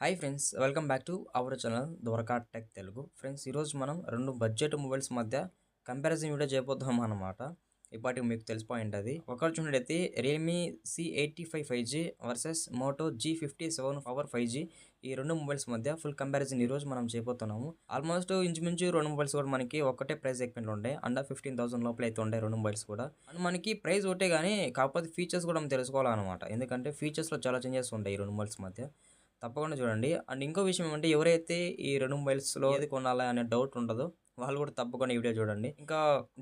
Hi friends, welcome back to our channel Dwaraka tech Telugu. Friends, ఈరోజు మనం రెండు బడ్జెట్ మొబైల్స్ మధ్య కంపారిజన్ వీడియో చేయబోతున్నాం అనమాట. ఇప్పటికి మీకు తెలిసిపోయి ఉంటుంది. ఒకరు చూసినట్టయితే Realme C85 5G versus Moto G57 power 5G. ఈ రెండు మొబైల్స్ మధ్య ఫుల్ కంపారిజన్ ఈరోజు మనం చేయబోతున్నాము. ఆల్మోస్ట్ ఇంచుమించు రెండు మొబైల్స్ కూడా మనకి ఒకటే ప్రైస్ సెగ్మెంట్లో ఉంటాయి. అండర్ 15,000 లోపల అయితే ఉంటాయి రెండు మొబైల్స్ కూడా. అండ్ మనకి ప్రైస్ ఒకటే కానీ కాకపోతే ఫీచర్స్ కూడా మనం తెలుసుకోవాలన్నమాట. ఎందుకంటే ఫీచర్స్లో చాలా చేంజెస్ ఉంటాయి ఈ రెండు మొబైల్స్ మధ్య. తప్పకుండా చూడండి. అండ్ ఇంకో విషయం ఏమంటే ఎవరైతే ఈ రెండు మొబైల్స్‌లో ఏది కొనాలా అనే డౌట్ ఉంటదో వాళ్ళు కూడా తప్పకుండా ఈ వీడియో చూడండి. ఇంకా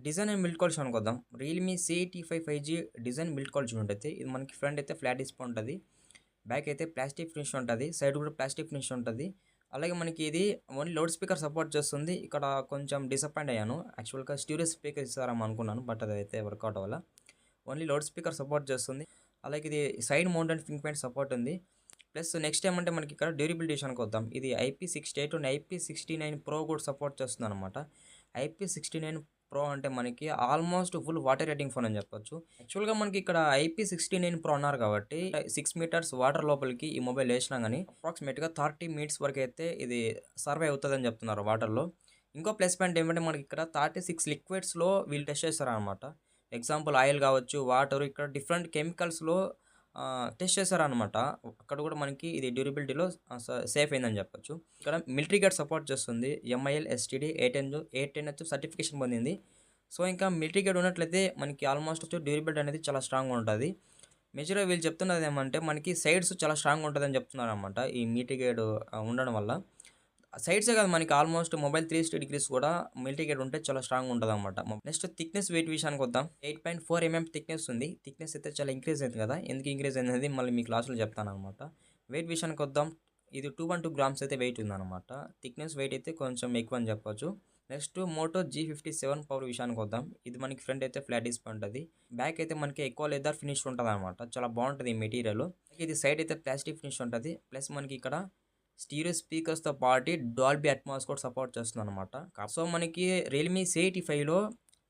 డిజైన్ అండ్ బిల్డ్ క్వాలిటీ అనుకుందాం. Realme C85 5G design build quality చూసినట్టయితే ఇది మనకి ఫ్రంట్ అయితే ఫ్లాట్ డిస్ప్లే ఉంటది. బ్యాక్ అయితే ప్లాస్టిక్ ఫినిష్ ఉంటది. సైడ్ కూడా ప్లాస్టిక్ ఫినిష్ ఉంటది. అలాగే మనకి ఇది ఓన్లీ లౌడ్ స్పీకర్ సపోర్ట్ చేస్తుంది. ఇక్కడ కొంచెం డిసప్పాయింట్ అయ్యాను. యాక్చువల్‌గా స్టీరియో స్పీకర్ ఇస్తారేమో అనుకున్నాను. బట్ అదైతే వర్కౌట్ అవ్వల. ఓన్లీ లౌడ్ స్పీకర్ సపోర్ట్ చేస్తుంది. అలాగే ఇది side mounted fingerprint support ఉంది. ప్లస్ నెక్స్ట్ ఏమంటే మనకి ఇక్కడ డ్యూరబిలిటీ విషయానికి వద్దాం. ఇది IP68 అండ్ IP69 Pro కూడా సపోర్ట్ చేస్తుందన్నమాట. IP69 Pro అంటే మనకి almost full water rating phone అని చెప్పొచ్చు. యాక్చువల్‌గా మనకి ఇక్కడ IP69 Pro అన్నారు కాబట్టి 6 మీటర్స్ వాటర్ లోపలికి ఈ మొబైల్ వేసినా గానీ అప్రాక్సిమేట్‌గా 30 మినిట్స్ వరకు అయితే ఇది సర్వైవ్ అవుతదని చెప్తున్నారు వాటర్‌లో. ఇంకో ప్లస్ పాయింట్ ఏమంటే మనకి ఇక్కడ 36 లిక్విడ్స్‌లో వీళ్ళు టెస్ట్ చేస్తారనమాట. ఎగ్జాంపుల్ ఆయిల్ కావచ్చు, వాటర్, ఇక్కడ డిఫరెంట్ కెమికల్స్‌లో టెస్ట్ చేశారనమాట. అక్కడ కూడా మనకి ఇది డ్యూరబిలిటీలో సేఫ్ అయిందని చెప్పొచ్చు. ఇక్కడ మిలిటరీ గేట్ సపోర్ట్ చేస్తుంది. MIL STD 810H సర్టిఫికేషన్ పొందింది. సో ఇంకా మిలిటరీ గేట్ ఉన్నట్లయితే మనకి ఆల్మోస్ట్ డ్యూరబిలిటీ అనేది చాలా స్ట్రాంగ్‌గా ఉంటది. మేజర్‌గా వీళ్ళు చెప్తున్నది ఏమంటే మనకి సైడ్స్ చాలా స్ట్రాంగ్‌గా ఉంటదని చెప్తున్నారనమాట. ఈ మిలిటరీ గేట్ ఉండడం వల్ల. సైడ్సే కాదు మనకి ఆల్మోస్ట్ మొబైల్ 360 డిగ్రీస్ కూడా మిలిటరీ గేట్ ఉంటే చాలా స్ట్రాంగ్ ఉంటదన్నమాట. నెక్స్ట్ థిక్‌నెస్, వెయిట్ విషయానికి వద్దాం. 8.4 థిక్‌నెస్ ఉంది. థిక్‌నెస్ అయితే చాలా ఇంక్రీజ్ అయింది కదా! ఎందుకు ఇంక్రీజ్ అయిందనేది మళ్ళీ మీకు లాస్ట్‌లో చెప్తానన్నమాట. వెయిట్ విషయానికి వద్దాం. ఇది 212 గ్రామ్స్ అయితే వెయిట్ ఉందన్నమాట. థిక్‌నెస్, వెయిట్ అయితే కొంచెం ఎక్కువ అని చెప్పొచ్చు. నెక్స్ట్ మోటో G57 పవర్ విషయానికి వద్దాం. ఇది మనకి ఫ్రంట్ అయితే ఫ్లాట్ డిస్ప్లే ఉంటది. బ్యాక్ అయితే మనకి ఎక్కువ లెదర్ ఫినిష్ ఉంటదన్నమాట. చాలా బావుంటది ఈ మెటీరియల్. ఇది సైడ్ అయితే ప్లాస్టిక్ ఫినిష్ ఉంటది. ప్లస్ మనకి ఇక్కడ స్టీరియో స్పీకర్స్‌తో పాటు డాల్బీ అట్మాస్ కూడా సపోర్ట్ చేస్తుందనమాట. సో, మనకి రియల్మీ C85లో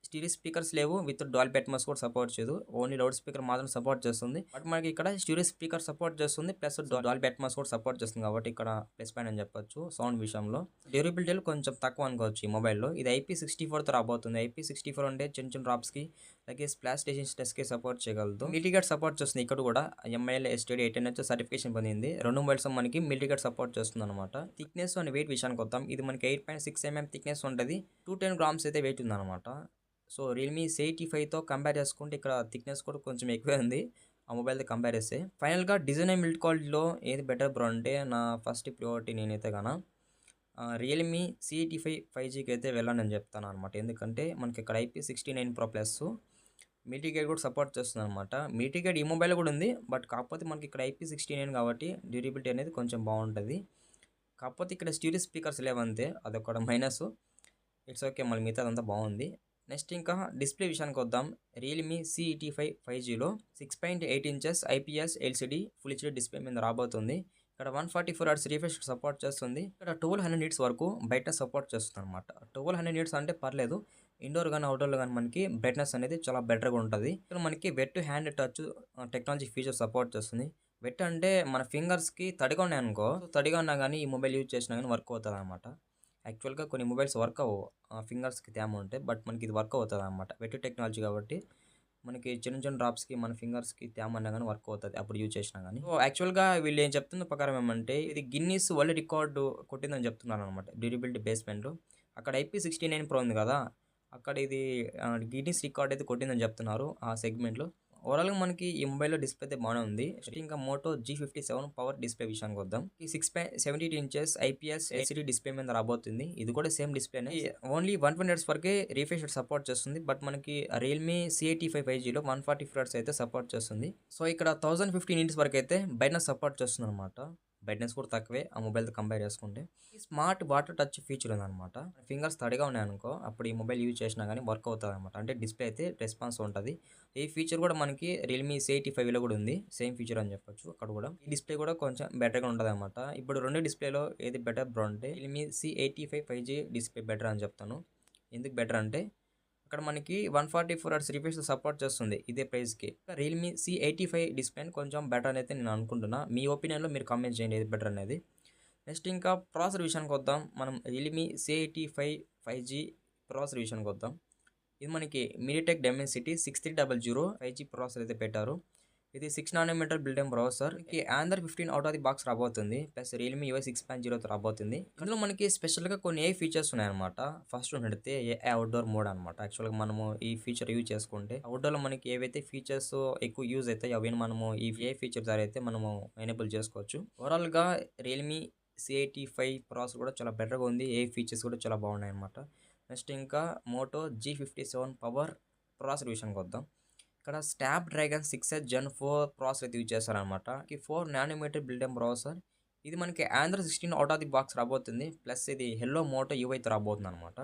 స్టీరియో స్పీకర్స్ లేవు. విత్ డాల్బీ అట్మాస్ కూడా సపోర్ట్ చేయదు. ఓన్లీ లౌడ్ స్పీకర్ మాత్రం సపోర్ట్ చేస్తుంది. బట్ మనకి ఇక్కడ స్టీరియో స్పీకర్ సపోర్ట్ చేస్తుంది. ప్లస్ డాల్బీ అట్మాస్ కూడా సపోర్ట్ చేస్తుంది కాబట్టి ఇక్కడ ప్లస్ పాయింట్ అని చెప్పొచ్చు సౌండ్ విషయంలో. డ్యూరబిలిటీలో కొంచెం తక్కువ అనుకోవచ్చు ఈ మొబైల్‌లో. ఇది IP64తో రాబోతుంది. IP64 అంటే చిన్న చిన్న డ్రాప్స్‌కి అలాగే స్ప్లాష్ టెస్ట్‌కి సపోర్ట్ చేయగలదు. మిలిటరీ సపోర్ట్ చేస్తుంది ఇక్కడ కూడా. MIL STD 810H సర్టిఫికేషన్ పొందింది. రెండు మొబైల్స్ మనకి మిలిటరీ సపోర్ట్ చేస్తుందన్నమాట. థిక్‌నెస్ అండ్ వెయిట్ విషయానికి వద్దాం. ఇది మనకి 8.6 థిక్‌నెస్ ఉంటది. 210 గ్రామ్స్ అయితే వెయిట్ ఉందన్నమాట. సో, రియల్మీ C85తో కంపేర్ చేసుకుంటే ఇక్కడ థిక్‌నెస్ కూడా కొంచెం ఎక్కువే ఉంది. ఆ మొబైల్‌తో కంపేర్ చేస్తే. ఫైనల్‌గా డిజైన్ అండ్ బిల్డ్ క్వాలిటీలో ఏది బెటర్ బ్రో అంటే నా ఫస్ట్ ప్రియారిటీ నేనైతే రియల్మీ C85 5Gకి అయితే వెళ్ళండని చెప్తాననమాట. ఎందుకంటే మనకి ఇక్కడ IP69 Pro plus military gate కూడా సపోర్ట్ చేస్తుందనమాట. మిలిటరీ గేట్ ఈ మొబైల్‌లో కూడా ఉంది. బట్ కాకపోతే మనకి ఇక్కడ IP69 కాబట్టి డ్యూరబిలిటీ అనేది కొంచెం బావుంటది. కాకపోతే ఇక్కడ స్టీరియో స్పీకర్స్ లేవంతే. అదొక మైనస్. It's okay. మళ్ళీ మిగతాదంతా బావుంది. నెక్స్ట్ ఇంకా డిస్‌ప్లే విషయానికి వద్దాం. Realme C85 5Gలో 6.8 inches IPS LCD full HD display మీద రాబోతుంది. ఇక్కడ 144 హెర్ట్జ్ రిఫ్రెష్ సపోర్ట్ చేస్తుంది. ఇక్కడ 1200 నిట్స్ వరకు బ్రైట్‌నెస్ సపోర్ట్ చేస్తుందనమాట. 1200 నిట్స్ అంటే పర్లేదు. ఇండోర్ గాని, అవుట్‌డోర్‌లో గాని మనకి బ్రైట్‌నెస్ అనేది చాలా బెటర్‌గా ఉంటది. ఇక్కడ మనకి wet hand touch technology feature support చేస్తుంది. వెట్ అంటే మన ఫింగర్స్‌కి తడిగా ఉన్నాయనుకో, తడిగా ఉన్నా గానీ ఈ మొబైల్ యూజ్ చేసినా గానీ వర్క్ అవుతదనమాట. యాక్చువల్‌గా కొన్ని మొబైల్స్ వర్క్ అవ్వవు. ఫింగర్స్‌కి తేమ ఉంటే. బట్ మనకి ఇది వర్క్ అవుతదనమాట. వెట్ టెక్నాలజీ కాబట్టి మనకి చిన్న చిన్న డ్రాప్స్‌కి మన ఫింగర్స్‌కి తేమ అన్నా గానీ వర్క్ అవుతది. అప్పుడు యూజ్ చేసినా గానీ. సో, యాక్చువల్‌గా వీళ్ళు ఏం చెప్తున్న ప్రకారం ఏమంటే ఇది గిన్నిస్ వరల్డ్ రికార్డ్ కొట్టిందని చెప్తున్నారనమాట. డ్యూరబిలిటీ బేస్‌మెంట్‌లో. అక్కడ IP69 Pro ఉంది కదా! అక్కడ ఇది గిన్నిస్ రికార్డ్ అయితే కొట్టిందని చెప్తున్నారు ఆ సెగ్మెంట్‌లో. ఓవరాల్‌గా మనకి ఈ మొబైల్‌లో డిస్‌ప్లే అయితే బానే ఉంది. నెక్స్ట్ ఇంకా మోటో G57 పవర్ డిస్‌ప్లే విషయానికి వద్దాం. ఈ 6.72 ఇంచెస్ IPS LCD డిస్‌ప్లే మీద రాబోతుంది. ఇది కూడా సేమ్ డిస్‌ప్లేనే. ఓన్లీ 120 హెర్ట్జ్ వరకే రిఫ్రెష్ రేట్ సపోర్ట్ చేస్తుంది. బట్ మనకి రియల్మీ C85 5Gలో 144 హెర్ట్జ్ అయితే సపోర్ట్ చేస్తుంది. సో, ఇక్కడ 1050 నిట్స్ వరకైతే బ్రైట్‌నెస్ సపోర్ట్ చేస్తుందనమాట. బ్రైట్‌నెస్ కూడా తక్కువే ఆ మొబైల్‌తో కంపేర్ చేసుకుంటే. ఈ స్మార్ట్ వాటర్ టచ్ ఫీచర్ ఉందనమాట. ఫింగర్స్ తడిగా ఉన్నాయనుకో అప్పుడు ఈ మొబైల్ యూజ్ చేసినా గానీ వర్క్ అవుతదనమాట. అంటే డిస్‌ప్లే అయితే రెస్పాన్స్ ఉంటది. ఈ ఫీచర్ కూడా మనకి రియల్మీ C85లో కూడా ఉంది. సేమ్ ఫీచర్ అని చెప్పొచ్చు అక్కడ కూడా. ఈ డిస్‌ప్లే కూడా కొంచెం బెటర్‌గా ఉంటదనమాట. ఇప్పుడు రెండు డిస్‌ప్లేలో ఏది బెటర్ బ్రో అంటే Realme C85 5G display better అని చెప్తాను. ఎందుకు బెటర్ అంటే అక్కడ మనకి 144 హెర్ట్జ్ రిఫ్రెష్ సపోర్ట్ చేస్తుంది ఇదే ప్రైస్‌కి. రియల్మీ C85 డిస్‌ప్లేని కొంచెం బెటర్ అని అయితే నేను అనుకుంటున్నా. మీ ఒపీనియన్‌లో మీరు కామెంట్ చేయండి ఏది బెటర్ అనేది. నెక్స్ట్ ఇంకా ప్రాసెసర్ విషయానికి వద్దాం. మనం రియల్‌మీ C85 5G ప్రాసెసర్ విషయానికి వద్దాం. ఇది మనకి మీడియాటెక్ డైమెన్సిటీ 6300 5G ప్రాసెసర్ అయితే పెట్టారు. ఇది 6 నానోమీటర్ బిల్ట్ ఇన్ ప్రాసెసర్. ఈ Android 15 out of the box రాబోతుంది. ప్లస్ రియల్‌మీ UI 6.0తో రాబోతుంది. ఇందులో మనకి స్పెషల్‌గా కొన్ని AI ఫీచర్స్ ఉన్నాయన్నమాట. ఫస్ట్ ఉన్నట్టయితే AI అవుట్‌డోర్ మోడ్ అనమాట. యాక్చువల్‌గా మనము ఈ ఫీచర్ యూజ్ చేసుకుంటే అవుట్‌డోర్‌లో మనకి ఏవైతే ఫీచర్స్ ఎక్కువ యూజ్ అవుతాయో అవి మనము ఈ AI ఫీచర్ ద్వారా అయితే మనము ఎనేబుల్ చేసుకోవచ్చు. ఓవరాల్‌గా రియల్‌మీ C85 ప్రాసెసర్ కూడా చాలా బెటర్‌గా ఉంది. AI ఫీచర్స్ కూడా చాలా బాగున్నాయన్నమాట. నెక్స్ట్ ఇంకా మోటో G57 పవర్ ప్రాసెసర్ విషయానికి వద్దాం. ఇక్కడ స్నాప్‌డ్రాగన్ 6S Gen 4 ప్రాసెసర్ అయితే యూజ్ చేశారనమాట. ఈ 4 నానోమీటర్ బిల్ట్ ఇన్ ప్రాసెసర్. ఇది మనకి Android 16 out of the box రాబోతుంది. ప్లస్ ఇది హెల్లో మోటో యూఐతో రాబోతుందనమాట.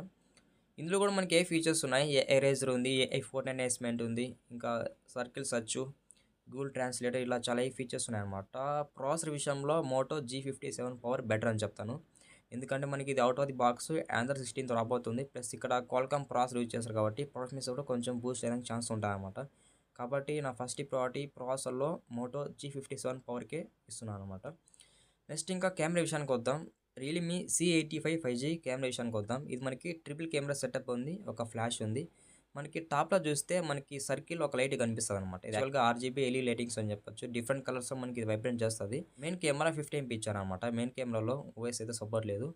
ఇందులో కూడా మనకి ఏ ఫీచర్స్ ఉన్నాయి, ఎరేజర్ ఉంది, AI ఫోటో ఎన్హాన్స్‌మెంట్ ఉంది, ఇంకా సర్కిల్ సెర్చ్, గూగుల్ ట్రాన్స్లేటర్ ఇలా చాలా ఫీచర్స్ ఉన్నాయన్నమాట. ప్రాసెసర్ విషయంలో మోటో G57 పవర్ బెటర్ అని చెప్తాను. ఎందుకంటే మనకి ఇది out of the box Android 16తో రాబోతుంది. ప్లస్ ఇక్కడ క్వాల్కామ్ ప్రాసెసర్ యూజ్ చేస్తారు కాబట్టి పర్ఫార్మెన్స్ కూడా కొంచెం బూస్ట్ అయ్యడానికి ఛాన్స్ ఉంటాయన్నమాట. కాబట్టి నా ఫస్ట్ ప్రయారిటీ ప్రాసెసర్లో మోటో G57 పవర్కే ఇస్తున్నాను అనమాట. నెక్స్ట్ ఇంకా కెమెరా విషయానికి వద్దాం. రియల్‌మీ C85 5G కెమెరా విషయానికి వద్దాం. ఇది మనకి ట్రిపుల్ కెమెరా సెటప్ ఉంది, ఒక ఫ్లాష్ ఉంది. మనకి టాప్‌లో చూస్తే మనకి సర్కిల్ ఒక లైట్ కనిపిస్తదనమాట. ఇది యాక్చువల్‌గా RGB ఎల్ఈ లైటింగ్స్ అని చెప్పొచ్చు. డిఫరెంట్ కలర్స్‌లో మనకి ఇది వైబ్రేట్ చేస్తది. మెయిన్ కెమెరా 50 MP ఇచ్చారనమాట. మెయిన్ కెమెరాలో OIS అయితే సపోర్ట్ లేదు.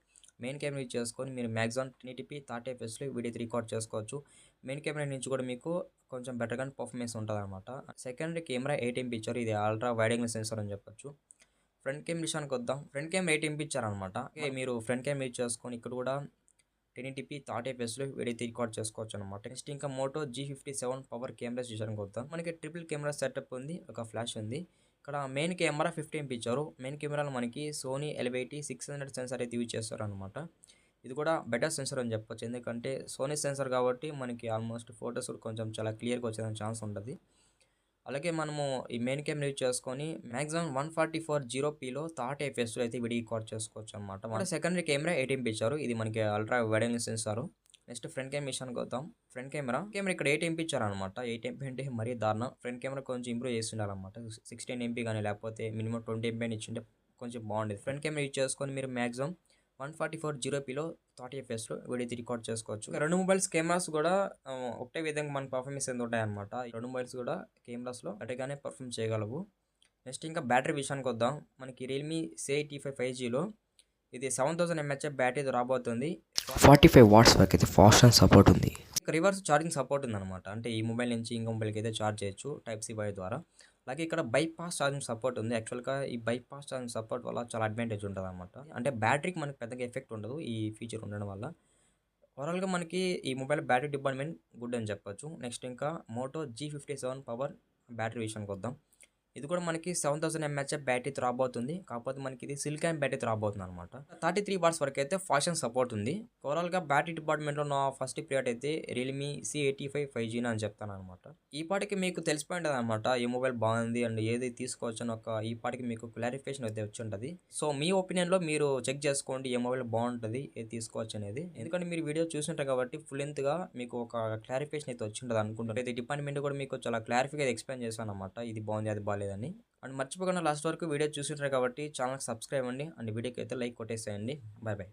మెయిన్ కెమెరా యూజ్ చేసుకొని మీరు మాక్సిమం 1080p 30 fpsలో వీడియో అయితే రికార్డ్ చేసుకోవచ్చు. మెయిన్ కెమెరా నుంచి కూడా మీకు కొంచెం బెటర్‌గానే పర్ఫార్మెన్స్ ఉంటదనమాట. సెకండరీ కెమెరా 8 MP ఇచ్చారు. ఇది అల్ట్రా వైడ్ యాంగిల్ సెన్సార్ అని చెప్పొచ్చు. ఫ్రంట్ కెమెరా విషయానికి వద్దాం. ఫ్రంట్ కెమెరా 8 MP ఇచ్చారనమాట. మీరు ఫ్రంట్ కెమెరా యూజ్ చేసుకొని ఇక్కడ కూడా 1080p 30 fpsలో వీడియో అయితే రికార్డ్ చేసుకోవచ్చు అనమాట. నెక్స్ట్ ఇంకా మోటో G57 పవర్ కెమెరాస్ విషయానికి వద్దాం. మనకి ట్రిపుల్ కెమెరా సెటప్ ఉంది, ఒక ఫ్లాష్ ఉంది. ఇక్కడ మెయిన్ కెమెరా 50 MP ఇచ్చారు. మెయిన్ కెమెరాలో మనకి సోనీ LVT 600 సెన్సార్ అయితే యూజ్ చేస్తారనమాట. ఇది కూడా బెటర్ సెన్సార్ అని చెప్పొచ్చు. ఎందుకంటే సోనీ సెన్సార్ కాబట్టి మనకి ఆల్మోస్ట్ ఫోటోస్ కూడా కొంచెం చాలా క్లియర్‌గా వచ్చేదానికి ఛాన్స్ ఉంటది. అలాగే మనము ఈ మెయిన్ కెమెరా యూజ్ చేసుకొని మాక్సిమం 144:0pలో 30 fpsలో అయితే వీడియో రికార్డ్ చేసుకోవచ్చు అనమాట. సెకండరీ కెమెరా 8 MP ఇచ్చారు. ఇది మనకి ultra wide angle censor. Next front camera విషయానికి వద్దాం. ఫ్రంట్ కెమెరా ఇక్కడ 8 MP ఇచ్చారనమాట. 8 MP అంటే మరీ దారుణం. ఫ్రంట్ కెమెరా కొంచెం ఇంప్రూవ్ చేసి ఉండాలన్నమాట. 16 MP కానీ లేకపోతే మినిమం 20 MP అని ఇచ్చింటే కొంచెం బాగుండేది. ఫ్రంట్ కెమెరా యూజ్ చేసుకొని మీరు మాక్సిమం 144:0pలో 30 fpsలో వీడియో అయితే రికార్డ్ చేసుకోవచ్చు. రెండు మొబైల్స్ కెమెరాస్ కూడా ఒకటే విధంగా మన పర్ఫార్మెన్స్ ఎంత ఉంటాయన్నమాట. ఈ రెండు మొబైల్స్ కూడా కెమెరాస్లో గట్టిగానే పర్ఫార్మ్ చేయగలవు. నెక్స్ట్ ఇంకా బ్యాటరీ విషయానికి వద్దాం. మనకి రియల్‌మీ C85 5Gలో ఇది 7000 mAh బ్యాటరీతో రాబోతుంది. 45 వాట్స్ వరకు అయితే ఫాస్ట్ అండ్ సపోర్ట్ ఉంది. రివర్స్ ఛార్జింగ్ సపోర్ట్ ఉందన్నమాట. అంటే ఈ మొబైల్ నుంచి ఇంకో మొబైల్కి అయితే ఛార్జ్ చేయొచ్చు టైప్ సి వై ద్వారా. అలాగే ఇక్కడ బైపాస్ ఛార్జింగ్ సపోర్ట్ ఉంది. యాక్చువల్‌గా ఈ బైపాస్ ఛార్జింగ్ సపోర్ట్ వల్ల చాలా అడ్వాంటేజ్ ఉంటదన్నమాట. అంటే బ్యాటరీకి మనకి పెద్దగా ఎఫెక్ట్ ఉండదు ఈ ఫీచర్ ఉండడం వల్ల. ఓవరాల్‌గా మనకి ఈ మొబైల్ బ్యాటరీ డిపార్ట్మెంట్ గుడ్ అని చెప్పొచ్చు. నెక్స్ట్ ఇంకా మోటో G57 పవర్ బ్యాటరీ విషయానికి వద్దాం. ఇది కూడా మనకి 7000 mAh బ్యాటరీతో రాబోతుంది. కాకపోతే మనకి ఇది సిలికాన్ బ్యాటరీతో రాబోతుంది అనమాట. 33 వాట్స్ వరకు అయితే ఫాస్ట్ ఛార్జింగ్ సపోర్ట్ ఉంది. ఓవరాల్‌గా బ్యాటరీ డిపార్ట్మెంట్‌లో నా ఫస్ట్ ప్రియారిటీ అయితే రియల్‌మీ C85 5G అని చెప్తాననమాట. ఈ పాటికి మీకు తెలిసిపోయింటది అనమాట. ఈ మొబైల్ బాగుంది అండ్ ఏది తీసుకోవచ్చు అని ఈ పాటికి మీకు క్లారిఫికేషన్ అయితే వచ్చి ఉంటది. సో మీ ఒపీనియన్‌లో మీరు చెక్ చేసుకోండి ఏ మొబైల్ బాగుంటది, ఏది తీసుకోవచ్చు అనేది. ఎందుకంటే మీరు వీడియో చూసుంటారు కాబట్టి ఫుల్ లెంత్‌గా మీకు ఒక క్లారిఫికేషన్ అయితే వచ్చి ఉంటది అనుకుంటాను. అయితే డిపార్ట్మెంట్ కూడా మీకు చాలా క్లారిఫిక్‌గా ఎక్స్‌ప్లెయిన్ చేశాను అనమాట. ఇది బాగుంది, అది బాలేదని. అండ్ మర్చిపోకుండా లాస్ట్ వరకు వీడియో చూసింటారు కాబట్టి ఛానల్‌కి సబ్స్క్రైబ్ అవ్వండి అండ్ వీడియోకి అయితే లైక్ కొట్టేసేయండి. By by.